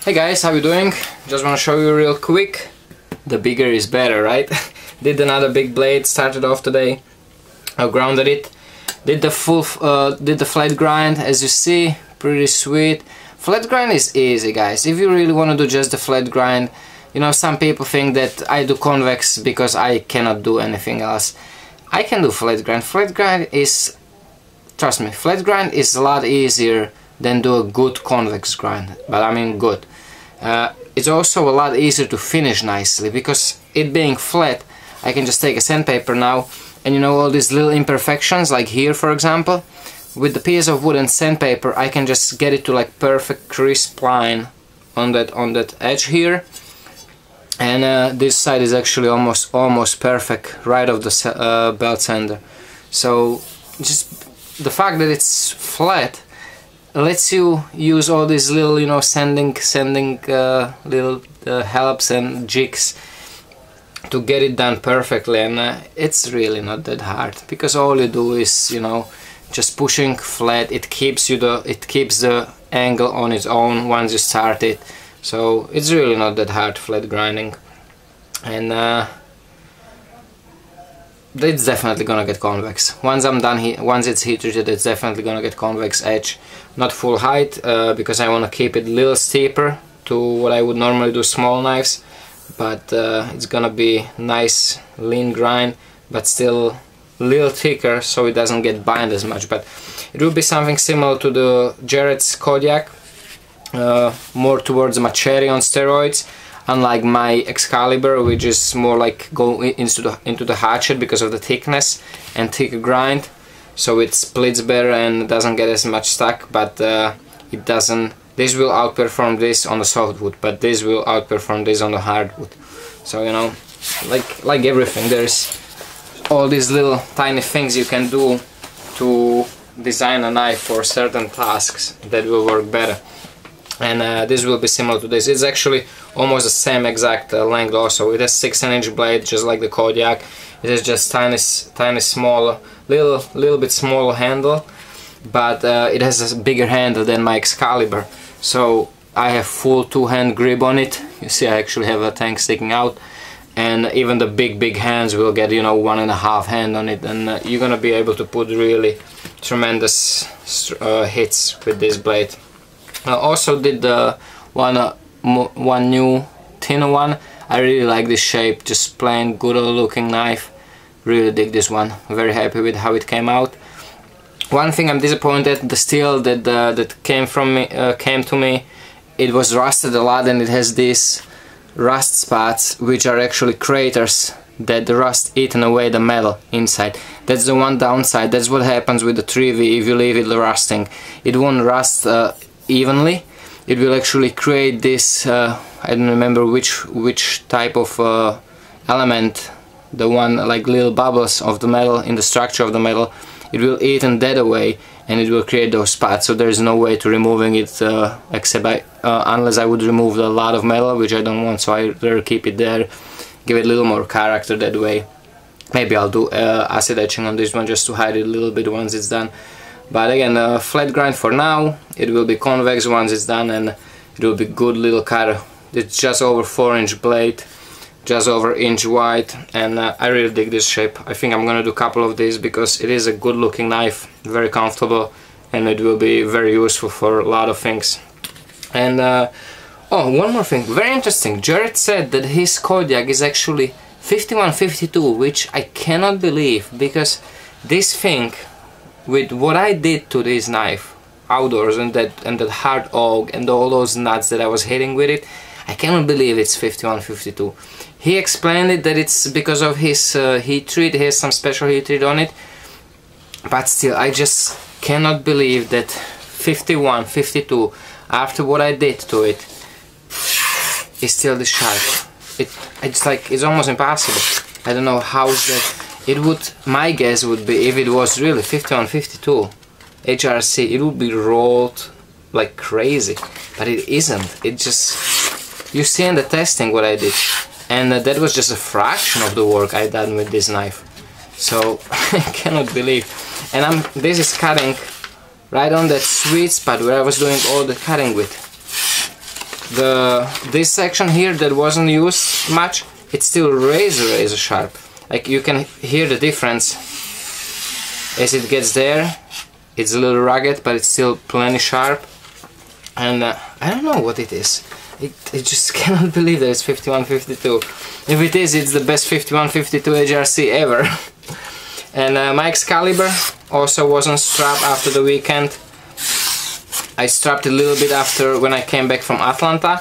Hey guys, how you doing? Just want to show you real quick. The bigger is better, right? Did another big blade, started off today. I grounded it. Did the flat grind, as you see, pretty sweet. Flat grind is easy, guys. If you really want to do just the flat grind, you know, some people think that I do convex because I cannot do anything else. I can do flat grind. Flat grind is, trust me, flat grind is a lot easier than do a good convex grind, but I mean good. It's also a lot easier to finish nicely because it being flat, I can just take a sandpaper now, and you know all these little imperfections, like here for example, with the piece of wood and sandpaper I can just get it to like perfect crisp line on that edge here, and this side is actually almost perfect right off the belt sander. So just the fact that it's flat lets you use all these little, you know, sanding little helps and jigs to get it done perfectly, and it's really not that hard because all you do is, you know, just pushing flat. It keeps the angle on its own once you start it, so it's really not that hard flat grinding, and it's definitely gonna get convex. Once I'm done here, once it's heat treated, it's definitely gonna get convex edge. Not full height, because I want to keep it a little steeper to what I would normally do small knives, but it's gonna be nice lean grind, but still a little thicker so it doesn't get bind as much. But it will be something similar to the Jared's Kodiak, more towards Machete on steroids. Unlike my Excalibur, which is more like go into the hatchet because of the thickness and thicker grind, so it splits better and doesn't get as much stuck. But it doesn't. This will outperform this on the softwood, but this will outperform this on the hardwood. So you know, like everything, there's all these little tiny things you can do to design a knife for certain tasks that will work better. And this will be similar to this. It's actually almost the same exact length also. It has 16-inch blade, just like the Kodiak. It has just tiny small, little bit smaller handle, but it has a bigger handle than my Excalibur. So I have full two-hand grip on it. You see, I actually have a tank sticking out, and even the big hands will get, you know, 1.5 hand on it, and you're gonna be able to put really tremendous hits with this blade. I also did one new thinner one. I really like this shape, just plain good old looking knife. Really dig this one. Very happy with how it came out. One thing I'm disappointed, the steel that came to me, it was rusted a lot, and it has these rust spots which are actually craters that the rust eaten away the metal inside. That's the one downside. That's what happens with the 3V if you leave it rusting. It won't rust evenly. It will actually create this, I don't remember which type of element, the one like little bubbles of the metal in the structure of the metal. It will eat that away, and it will create those spots. So there's no way to removing it except unless I would remove a lot of metal, which I don't want, so I rather keep it there, give it a little more character that way. Maybe I'll do acid etching on this one just to hide it a little bit once it's done. But again, flat grind for now. It will be convex once it's done, and it will be good little cut. It's just over 4-inch blade, just over inch wide, and I really dig this shape. I think I'm gonna do a couple of these because it is a good looking knife, very comfortable, and it will be very useful for a lot of things. And oh, one more thing, very interesting. Jared said that his Kodiak is actually 51-52, which I cannot believe, because this thing, with what I did to this knife outdoors, and that hard oak and all those nuts that I was hitting with it, I cannot believe it's 51-52. He explained it that it's because of his heat treat. He has some special heat treat on it, but still I just cannot believe that 51-52 after what I did to it is still this sharp. It's almost impossible. I don't know how is that. It would, my guess would be, if it was really 51-52 HRC, it would be rolled like crazy, but it isn't. It just, you see in the testing what I did, and that was just a fraction of the work I done with this knife. So I cannot believe. And this is cutting right on that sweet spot where I was doing all the cutting with. this section here that wasn't used much, it's still razor sharp. Like you can hear the difference as it gets there. It's a little rugged, but it's still plenty sharp. And I don't know what it is. I just cannot believe that it's 5152. If it is, it's the best 5152 HRC ever. And my Excalibur also wasn't strapped after the weekend. I strapped it a little bit after when I came back from Atlanta,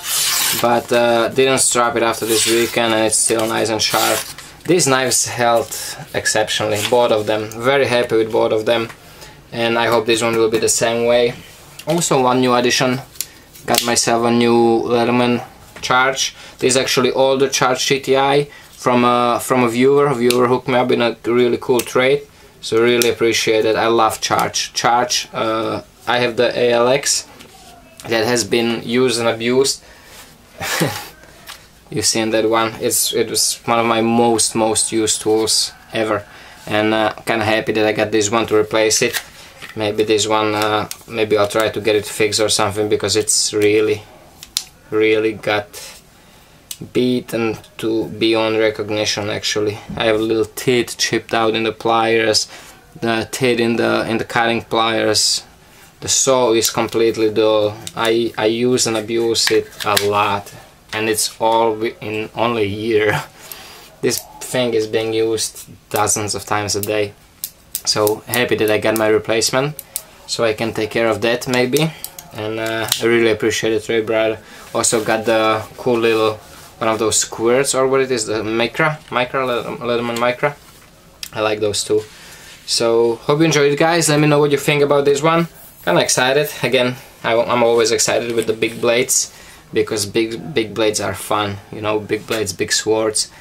but didn't strap it after this weekend, and it's still nice and sharp. These knives held exceptionally, both of them. Very happy with both of them, and I hope this one will be the same way. Also, one new addition. Got myself a new Leatherman charge. This is actually older charge GTI from a viewer. A viewer hooked me up in a really cool trade, so really appreciate it. I love charge. I have the ALX that has been used and abused. You seen that one? It was one of my most used tools ever, and kind of happy that I got this one to replace it. Maybe this one, maybe I'll try to get it fixed or something, because it's really got beaten to beyond recognition. Actually, I have a little teeth chipped out in the pliers, the teeth in the cutting pliers. The saw is completely dull. I use and abuse it a lot, and it's all in only a year. This thing is being used dozens of times a day. So happy that I got my replacement, so I can take care of that maybe. And I really appreciate it, Ray Brad. Also got the cool little one of those squirts, or what it is, the Leatherman Micra. I like those too. So hope you enjoyed it, guys. Let me know what you think about this one. Kinda excited. Again, I'm always excited with the big blades, because big blades are fun, you know, big blades, big swords.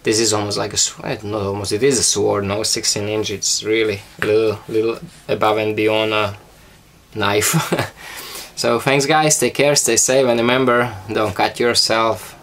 This is almost like a sword, not almost, it is a sword, no, 16 inch, it's really a little above and beyond a knife. So thanks guys, take care, stay safe, and remember, don't cut yourself.